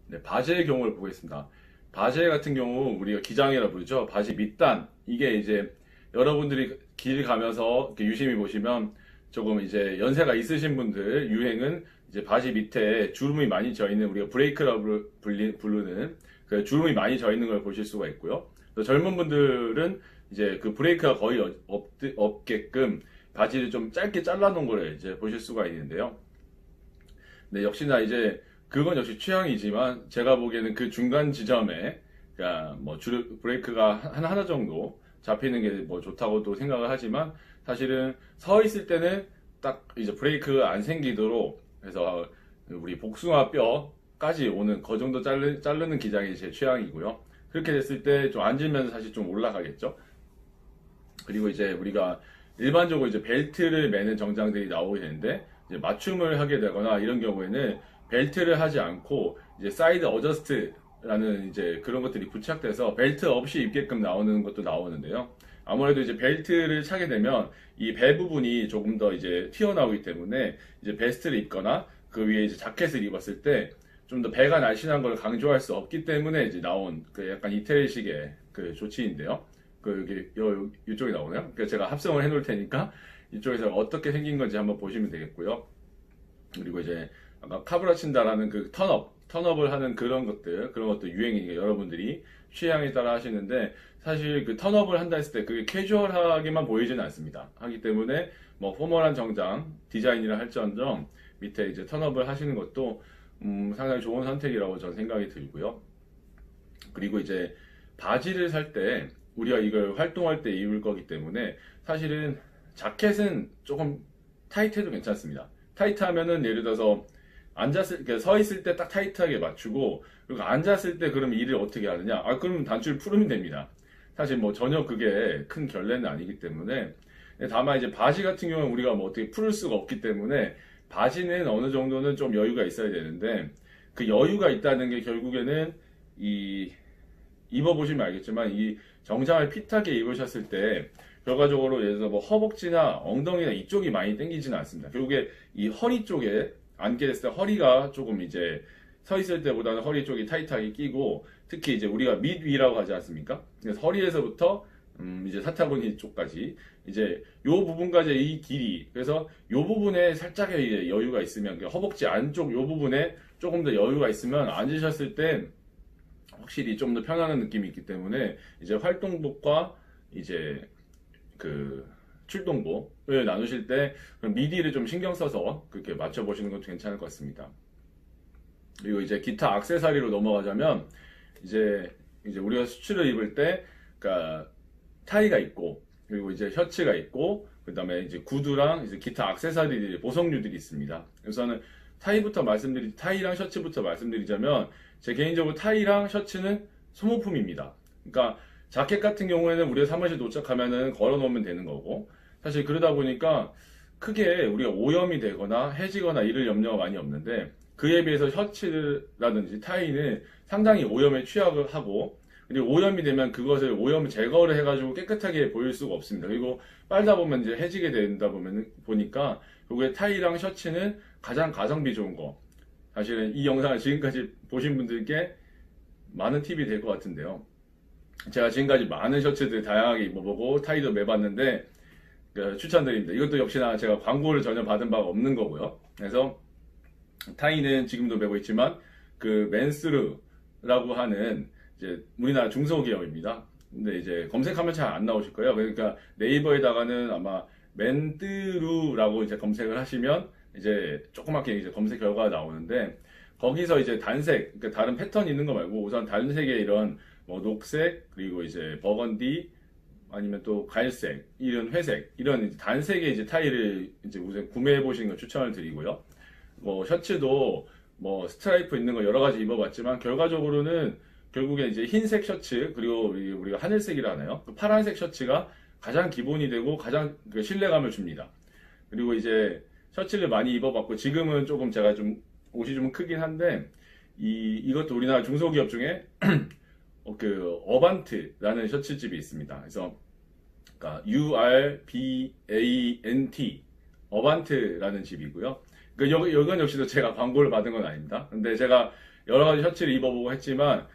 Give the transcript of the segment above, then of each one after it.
네, 바지의 경우를 보겠습니다. 바지 같은 경우 우리가 기장이라 부르죠. 바지 밑단 이게 이제 여러분들이 길 가면서 이렇게 유심히 보시면 조금 이제 연세가 있으신 분들 유행은 이제 바지 밑에 주름이 많이 져 있는 우리가 브레이크라고 부르는 그 주름이 많이 져 있는 걸 보실 수가 있고요. 또 젊은 분들은 이제 그 브레이크가 거의 없게끔 바지를 좀 짧게 잘라 놓은 걸 이제 보실 수가 있는데요. 네, 역시나 이제 그건 역시 취향이지만 제가 보기에는 그 중간 지점에 그러니까 뭐 브레이크가 하나 정도 잡히는 게 뭐 좋다고도 생각을 하지만 사실은 서 있을 때는 딱 이제 브레이크가 안 생기도록 해서 우리 복숭아 뼈까지 오는 그 정도 자르는 기장이 제 취향이고요. 그렇게 됐을 때 좀 앉으면 사실 좀 올라가겠죠. 그리고 이제 우리가 일반적으로 이제 벨트를 매는 정장들이 나오게 되는데 이제 맞춤을 하게 되거나 이런 경우에는 벨트를 하지 않고 이제 사이드 어저스트라는 이제 그런 것들이 부착돼서 벨트 없이 입게끔 나오는 것도 나오는데요. 아무래도 이제 벨트를 차게 되면 이 배 부분이 조금 더 이제 튀어나오기 때문에 이제 베스트를 입거나 그 위에 이제 자켓을 입었을 때 좀 더 배가 날씬한 걸 강조할 수 없기 때문에 이제 나온 그 약간 이태리식의 그 조치인데요. 그 여기 이쪽에 나오네요. 그래서 제가 합성을 해놓을 테니까 이쪽에서 어떻게 생긴 건지 한번 보시면 되겠고요. 그리고 이제 아까 카브라친다라는 그 턴업을 하는 그런 것도 유행이니까 여러분들이 취향에 따라 하시는데 사실 그 턴업을 한다 했을 때 그게 캐주얼하게만 보이지는 않습니다. 하기 때문에 뭐 포멀한 정장 디자인이라 할지언정 밑에 이제 턴업을 하시는 것도 상당히 좋은 선택이라고 저는 생각이 들고요. 그리고 이제 바지를 살 때 우리가 이걸 활동할 때 입을 거기 때문에 사실은 자켓은 조금 타이트해도 괜찮습니다. 타이트하면은 예를 들어서 그러니까 서 있을 때 딱 타이트하게 맞추고 그리고 앉았을 때 그럼 일을 어떻게 하느냐? 그럼 단추를 풀으면 됩니다. 사실 뭐 전혀 그게 큰 결례는 아니기 때문에 다만 이제 바지 같은 경우는 우리가 뭐 어떻게 풀을 수가 없기 때문에 바지는 어느 정도는 좀 여유가 있어야 되는데 그 여유가 있다는 게 결국에는 이 입어보시면 알겠지만 이 정장을 핏하게 입으셨을 때 결과적으로 예를 들어서 뭐 허벅지나 엉덩이나 이쪽이 많이 당기지는 않습니다. 결국에 이 허리 쪽에 앉게 됐을 때 허리가 조금 이제 서 있을 때보다는 허리 쪽이 타이트하게 끼고 특히 이제 우리가 밑위라고 하지 않습니까? 그래서 허리에서부터 이제 사타구니 쪽까지 이제 요 부분까지 이 길이 그래서 요 부분에 살짝의 이제 여유가 있으면 허벅지 안쪽 요 부분에 조금 더 여유가 있으면 앉으셨을 때 확실히 좀 더 편안한 느낌이 있기 때문에 이제 활동복과 이제 그 출동복을 나누실 때 미디를 좀 신경 써서 그렇게 맞춰 보시는 것도 괜찮을 것 같습니다. 그리고 이제 기타 액세서리로 넘어가자면 이제 우리가 수츠를 입을 때 그러니까 타이가 있고 그리고 이제 셔츠가 있고 그다음에 이제 구두랑 이제 기타 액세서리들이 보석류들이 있습니다. 우선은 타이랑 셔츠부터 말씀드리자면 제 개인적으로 타이랑 셔츠는 소모품입니다. 그러니까 자켓 같은 경우에는 우리가 사무실 도착하면은 걸어 놓으면 되는 거고 사실 그러다 보니까 크게 우리가 오염이 되거나 해지거나 이럴 염려가 많이 없는데 그에 비해서 셔츠라든지 타이는 상당히 오염에 취약을 하고 그리고 오염이 되면 그것을 오염 제거를 해가지고 깨끗하게 보일 수가 없습니다. 그리고 빨다 보면 이제 해지게 된다 보니까 결국에 타이랑 셔츠는 가장 가성비 좋은 거. 사실은 이 영상을 지금까지 보신 분들께 많은 팁이 될 것 같은데요. 제가 지금까지 많은 셔츠들 다양하게 입어보고 타이도 매봤는데 추천드립니다. 이것도 역시나 제가 광고를 전혀 받은 바가 없는 거고요. 그래서 타이는 지금도 매고 있지만 그 맨스루라고 하는 이제 우리나라 중소기업입니다. 근데 이제 검색하면 잘 안 나오실 거예요. 그러니까 네이버에다가는 아마 맨뜨루라고 이제 검색을 하시면 이제 조그맣게 이제 검색 결과가 나오는데 거기서 이제 단색, 그러니까 다른 패턴 있는 거 말고 우선 단색의 이런 뭐 녹색 그리고 이제 버건디 아니면 또 갈색, 이런 회색 이런 이제 단색의 이제 타이를 이제 우선 구매해 보시는 걸 추천을 드리고요. 뭐 셔츠도 뭐 스트라이프 있는 거 여러 가지 입어봤지만 결과적으로는 결국에 이제 흰색 셔츠 그리고 우리가 하늘색이라 하나요? 그 파란색 셔츠가 가장 기본이 되고 가장 그 신뢰감을 줍니다. 그리고 이제 셔츠를 많이 입어봤고 지금은 조금 제가 좀 옷이 좀 크긴 한데 이것도 우리나라 중소기업 중에 그 어반트라는 셔츠집이 있습니다. 그래서 그러니까 URBANT 어반트라는 집이고요. 이건 역시도 제가 광고를 받은 건 아닙니다. 근데 제가 여러 가지 셔츠를 입어보고 했지만,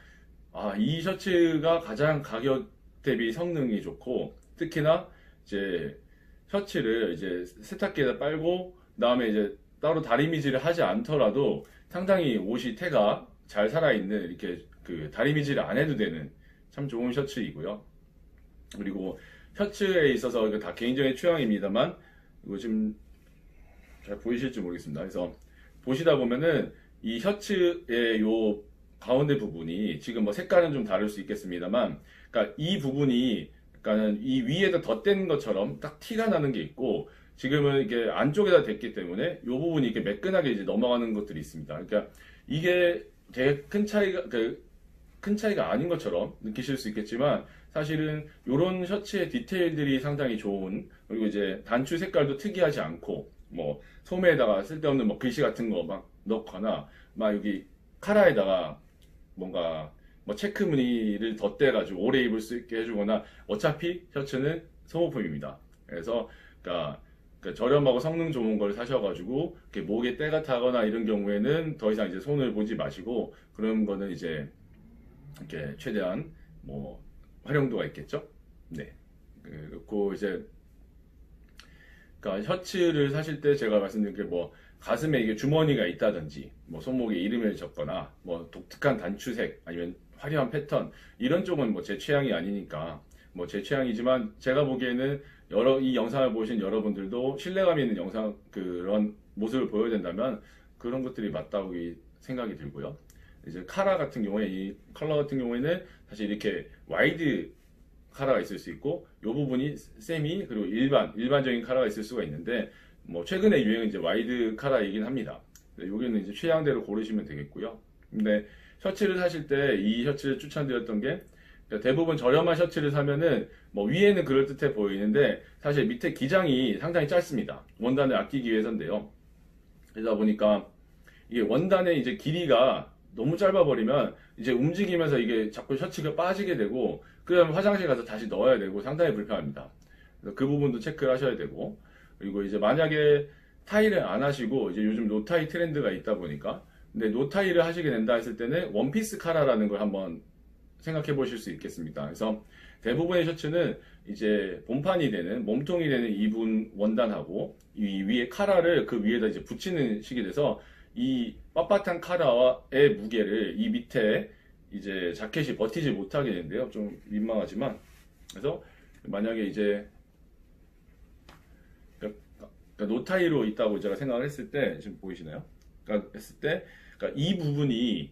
이 셔츠가 가장 가격 대비 성능이 좋고, 특히나 이제 셔츠를 이제 세탁기에다 빨고, 그다음에 이제 따로 다리미질을 하지 않더라도 상당히 옷이 태가 잘 살아있는, 이렇게 그 다리미질을 안 해도 되는 참 좋은 셔츠이고요. 그리고 셔츠에 있어서 이거 다 개인적인 취향입니다만, 이거 지금 잘 보이실지 모르겠습니다. 그래서 보시다 보면은 이 셔츠의 요 가운데 부분이 지금 뭐 색깔은 좀 다를 수 있겠습니다만, 그러니까 이 부분이 그러니까는 이 위에다 덧댄 것처럼 딱 티가 나는 게 있고, 지금은 이게 안쪽에다 댔기 때문에 요 부분이 이렇게 매끈하게 이제 넘어가는 것들이 있습니다. 그러니까 이게 되게 큰 차이가 아닌 것처럼 느끼실 수 있겠지만, 사실은 이런 셔츠의 디테일들이 상당히 좋은, 그리고 이제 단추 색깔도 특이하지 않고, 뭐 소매에다가 쓸데없는 뭐 글씨 같은 거 막 넣거나, 막 여기 카라에다가 뭔가 뭐 체크 무늬를 덧대가지고 오래 입을 수 있게 해주거나, 어차피 셔츠는 소모품입니다. 그래서 그러니까 저렴하고 성능 좋은 걸 사셔가지고 이렇게 목에 때가 타거나 이런 경우에는 더 이상 이제 손을 보지 마시고, 그런 거는 이제 이렇게 최대한 뭐 활용도가 있겠죠. 네. 그리고 이제 그러니까 셔츠를 사실 때 제가 말씀드린 게 뭐 가슴에 이게 주머니가 있다든지, 뭐 손목에 이름을 적거나, 뭐 독특한 단추색 아니면 화려한 패턴, 이런 쪽은 뭐 제 취향이 아니니까 뭐 제 취향이지만, 제가 보기에는 이 영상을 보신 여러분들도 신뢰감 있는 영상, 그런 모습을 보여야 된다면 그런 것들이 맞다고 생각이 들고요. 이제 카라 같은 경우에, 이 컬러 같은 경우에는 사실 이렇게 와이드 카라가 있을 수 있고, 이 부분이 세미, 그리고 일반적인 카라가 있을 수가 있는데, 뭐 최근에 유행은 이제 와이드 카라이긴 합니다. 여기는 이제 취향대로 고르시면 되겠고요. 근데 셔츠를 사실 때 이 셔츠를 추천드렸던 게, 대부분 저렴한 셔츠를 사면은 뭐 위에는 그럴듯해 보이는데 사실 밑에 기장이 상당히 짧습니다. 원단을 아끼기 위해서인데요. 그러다 보니까 이게 원단의 이제 길이가 너무 짧아 버리면 이제 움직이면서 이게 자꾸 셔츠가 빠지게 되고, 그다음에 화장실 가서 다시 넣어야 되고 상당히 불편합니다. 그래서 그 부분도 체크를 하셔야 되고, 그리고 이제 만약에 타이를 안 하시고, 이제 요즘 노타이 트렌드가 있다 보니까, 근데 노타이를 하시게 된다 했을 때는 원피스 카라라는 걸 한번 생각해 보실 수 있겠습니다. 그래서 대부분의 셔츠는 이제 본판이 되는, 몸통이 되는 이분 원단하고 이 위에 카라를 그 위에다 이제 붙이는 식이 돼서, 이 빳빳한 카라의 무게를 이 밑에 이제 자켓이 버티지 못하게 되는데요. 좀 민망하지만. 그래서 만약에 이제 그러니까 노타이로 있다고 제가 생각을 했을 때, 지금 보이시나요? 그러니까 했을 때, 그러니까 이 부분이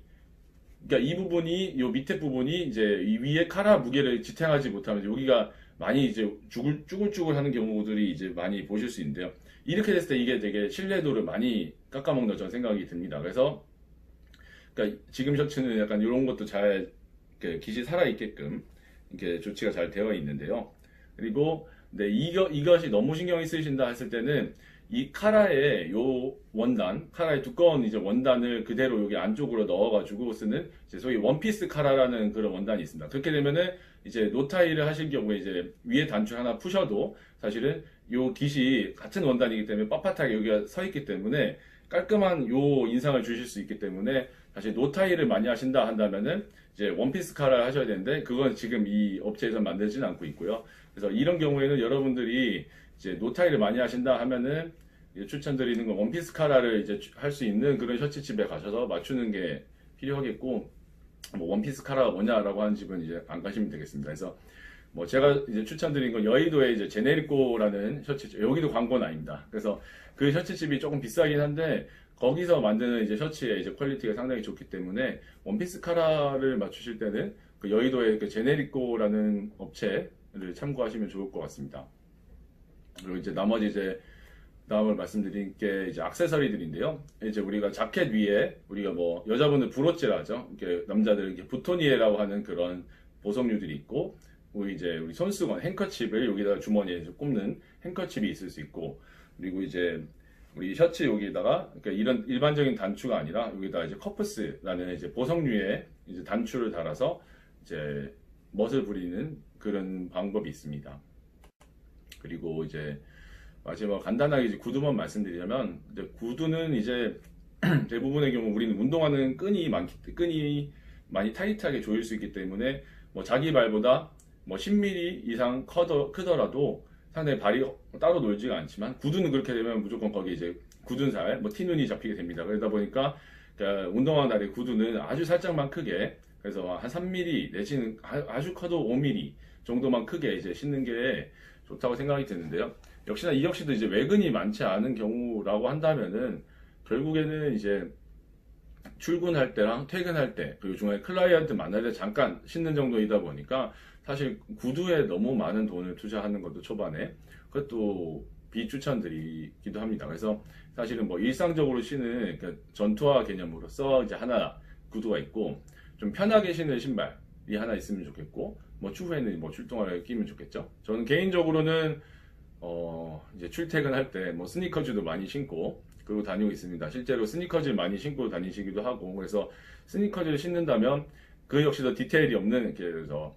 요 밑에 부분이 이제 이 위에 카라 무게를 지탱하지 못하면 여기가 많이 이제 쭈글쭈글 하는 경우들이 이제 많이 보실 수 있는데요. 이렇게 됐을 때 이게 되게 신뢰도를 많이 깎아먹는 저는 생각이 듭니다. 그래서 그러니까 지금 셔츠는 약간 이런 것도 잘 깃이 살아있게끔 이렇게 조치가 잘 되어 있는데요. 그리고 네, 이것이 너무 신경이 쓰이신다 했을 때는 이 카라의 요 원단, 카라의 두꺼운 이제 원단을 그대로 여기 안쪽으로 넣어가지고 쓰는 이제 소위 원피스 카라라는 그런 원단이 있습니다. 그렇게 되면은 이제 노타이를 하실 경우에 이제 위에 단추 하나 푸셔도 사실은 요 깃이 같은 원단이기 때문에 빳빳하게 여기가 서 있기 때문에 깔끔한 요 인상을 주실 수 있기 때문에, 사실 노타이를 많이 하신다 한다면은 이제 원피스 카라를 하셔야 되는데, 그건 지금 이 업체에서 만들지는 않고 있고요. 그래서 이런 경우에는 여러분들이 이제 노타이를 많이 하신다 하면은 추천드리는 건 원피스 카라를 이제 할 수 있는 그런 셔츠집에 가셔서 맞추는 게 필요하겠고, 뭐 원피스 카라가 뭐냐라고 하는 집은 이제 안 가시면 되겠습니다. 그래서 뭐 제가 이제 추천드린 건 여의도에 이제 제네리코라는 셔츠집, 여기도 광고는 아닙니다. 그래서 그 셔츠집이 조금 비싸긴 한데 거기서 만드는 이제 셔츠의 이제 퀄리티가 상당히 좋기 때문에 원피스 카라를 맞추실 때는 그 여의도의 그 제네리코라는 업체를 참고하시면 좋을 것 같습니다. 그리고 이제 나머지 이제 다음을 말씀드린 게 이제 액세서리들인데요. 이제 우리가 자켓 위에 우리가 뭐 여자분들 브로치라 하죠. 이렇게 남자들 이렇게 부토니에라고 하는 그런 보석류들이 있고, 우리 손수건, 행커칩을 여기다가 주머니에 꼽는 행커칩이 있을 수 있고, 그리고 이제 우리 셔츠 여기다가 그러니까 이런 일반적인 단추가 아니라 여기다가 이제 커프스라는 이제 보석류의 이제 단추를 달아서 이제 멋을 부리는 그런 방법이 있습니다. 그리고 이제 마지막 간단하게 이제 구두만 말씀드리자면, 구두는 이제 대부분의 경우 우리는 운동하는 끈이 많이 타이트하게 조일 수 있기 때문에 뭐 자기 발보다 뭐 10mm 이상 크더라도 상당히 발이 따로 놀지가 않지만 구두는 그렇게 되면 무조건 거기 이제 굳은 살, 뭐 티눈이 잡히게 됩니다. 그러다 보니까 그러니까 운동하는 날의 구두는 아주 살짝만 크게, 그래서 한 3mm 내지는 아주 커도 5mm 정도만 크게 이제 신는 게 좋다고 생각이 드는데요. 역시나 이 역시도 이제 외근이 많지 않은 경우라고 한다면은 결국에는 이제 출근할 때랑 퇴근할 때, 그리고 중간에 클라이언트 만날 때 잠깐 신는 정도이다 보니까 사실 구두에 너무 많은 돈을 투자하는 것도 초반에 그것도 비추천드리기도 합니다. 그래서 사실은 뭐 일상적으로 신는 그러니까 전투화 개념으로서 이제 하나 구두가 있고, 좀 편하게 신는 신발이 하나 있으면 좋겠고, 뭐 추후에는 뭐 출동하려 끼면 좋겠죠. 저는 개인적으로는 이제 출퇴근할 때 뭐 스니커즈도 많이 신고 그리고 다니고 있습니다. 실제로 스니커즈를 많이 신고 다니시기도 하고, 그래서 스니커즈를 신는다면 그 역시도 디테일이 없는, 그래서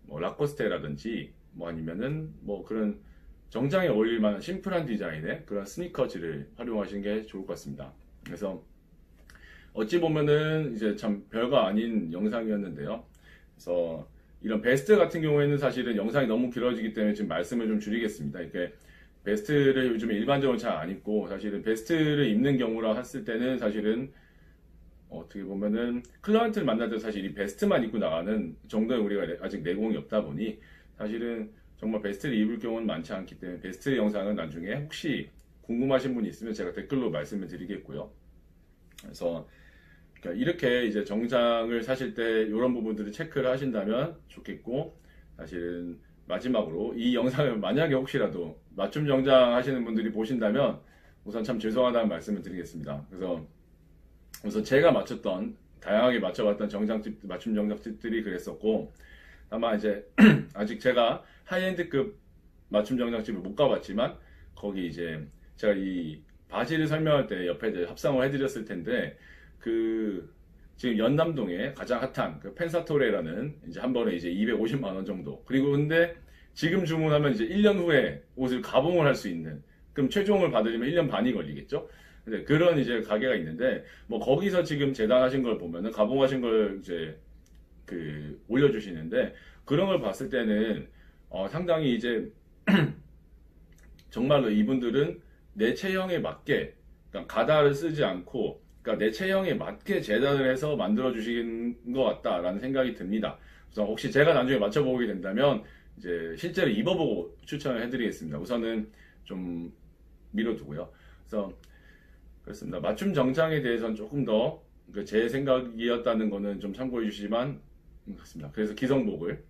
뭐 라코스테라든지 뭐 아니면은 뭐 그런 정장에 어울릴 만한 심플한 디자인의 그런 스니커즈를 활용하시는 게 좋을 것 같습니다. 그래서 어찌 보면은 이제 참 별거 아닌 영상이었는데요. 그래서 이런 베스트 같은 경우에는 사실은 영상이 너무 길어지기 때문에 지금 말씀을 좀 줄이겠습니다. 이렇게 베스트를 요즘에 일반적으로 잘 안 입고, 사실은 베스트를 입는 경우라 했을 때는 사실은 어떻게 보면은 클라이언트를 만날 때 사실 이 베스트만 입고 나가는 정도의 우리가 아직 내공이 없다 보니 사실은 정말 베스트를 입을 경우는 많지 않기 때문에 베스트 영상은 나중에 혹시 궁금하신 분이 있으면 제가 댓글로 말씀을 드리겠고요. 그래서 그러니까 이렇게 이제 정장을 사실 때 이런 부분들을 체크를 하신다면 좋겠고, 사실은 마지막으로 이 영상을 만약에 혹시라도 맞춤 정장 하시는 분들이 보신다면 우선 참 죄송하다는 말씀을 드리겠습니다. 그래서 우선 제가 맞췄던, 다양하게 맞춰봤던 맞춤 정장집들이 그랬었고, 아마 이제 아직 제가 하이엔드급 맞춤 정장집을 못 가봤지만 거기 이제 제가 이 바지를 설명할 때 옆에 이제 합성을 해드렸을 텐데, 그 지금 연남동에 가장 핫한 그 펜사토레라는 이제 한 번에 이제 250만 원 정도, 그리고 근데 지금 주문하면 이제 1년 후에 옷을 가봉을 할 수 있는, 그럼 최종을 받으려면 1년 반이 걸리겠죠. 근데 그런 이제 가게가 있는데, 뭐 거기서 지금 재단하신 걸 보면은 가봉하신 걸 이제 그 올려주시는데, 그런 걸 봤을 때는 상당히 이제 정말로 이분들은 내 체형에 맞게, 그러니까 가다를 쓰지 않고, 그러니까 내 체형에 맞게 재단을 해서 만들어 주신 것 같다라는 생각이 듭니다. 그래서 혹시 제가 나중에 맞춰보게 된다면 이제 실제로 입어보고 추천을 해드리겠습니다. 우선은 좀 미뤄두고요. 그래서 그렇습니다. 맞춤 정장에 대해서는 조금 더 제 생각이었다는 거는 좀 참고해 주시면 그렇습니다. 그래서 기성복을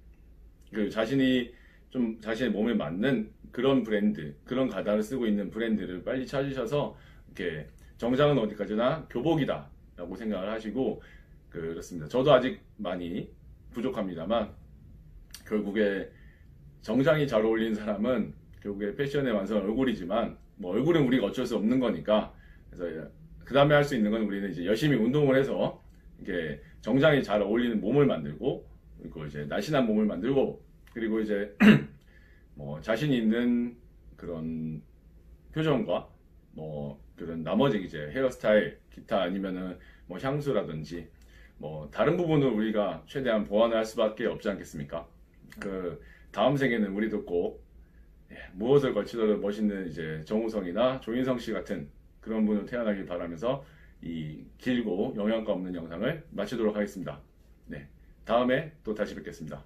그 자신이 좀 자신의 몸에 맞는 그런 브랜드, 그런 가다를 쓰고 있는 브랜드를 빨리 찾으셔서 이렇게 정장은 어디까지나 교복이다 라고 생각을 하시고, 그렇습니다. 저도 아직 많이 부족합니다만 결국에 정장이 잘 어울리는 사람은 결국에 패션의 완성은 얼굴이지만, 뭐 얼굴은 우리가 어쩔 수 없는 거니까, 그래서 그 다음에 할 수 있는 건 우리는 이제 열심히 운동을 해서 이렇게 정장이 잘 어울리는 몸을 만들고, 그리고 이제 날씬한 몸을 만들고, 그리고 이제 뭐 자신 있는 그런 표정과 뭐 그런 나머지 이제 헤어스타일, 기타 아니면은 뭐 향수라든지 뭐 다른 부분을 우리가 최대한 보완을 할 수밖에 없지 않겠습니까? 그 다음 생에는 우리도 꼭 무엇을 걸치더라도 멋있는 이제 정우성이나 조인성 씨 같은 그런 분으로 태어나길 바라면서 이 길고 영양가 없는 영상을 마치도록 하겠습니다. 네, 다음에 또 다시 뵙겠습니다.